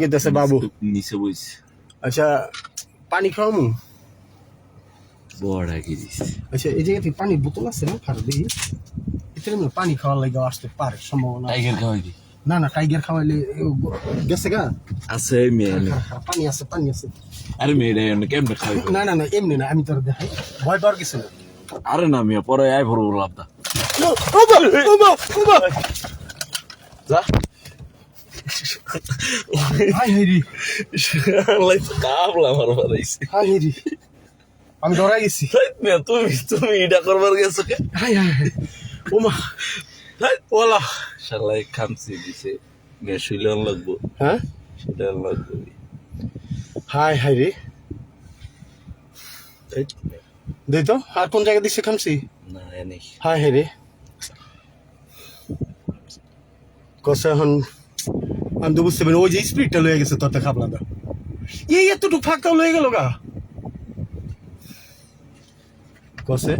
গেতেছে বাবু নিচে বইস আচ্ছা পানি খাওয়ামু বড় আগে দিস আচ্ছা এই জায়গা থেকে পানির বোতল আছে না খারাপ দেখি এতে পানি খাওয়ার লাগে আসতে পারে সম্ভাবনা টাইগার খাওয়াই না না টাইগার খাওয়াইলে গেছে গা আছে মেয়ে পানি আছে আরে মেয়েটা কেমনে খাওয়াই না না না এমনি না আমি তোর দেখাই ভয় পাওয়ার কিছু না আরে না মেয়ে পরে আয় ভরবো লাভটা যা হাই হেরি কাবলা আমার বাড়াইছি হাই হেরি আমি ডরাই গেছি তুমি এটা করবার গেছো কে হাই হাই হাই ওমা ওলা শালাই খামছি দিছে গ্যাস হইলে লাগবো হ্যাঁ সেটা লাগবে হাই হাই রে দে তো আর কোন জায়গা দিচ্ছে খামছি না এনে হাই হাই রে কষা এখন আমি তো বুঝতে পারি ওই যে স্পিডটা লয়ে গেছে তোরটা খাবলাটা এই এতটুকু ফাঁকটাও লয়ে গেল গা কষে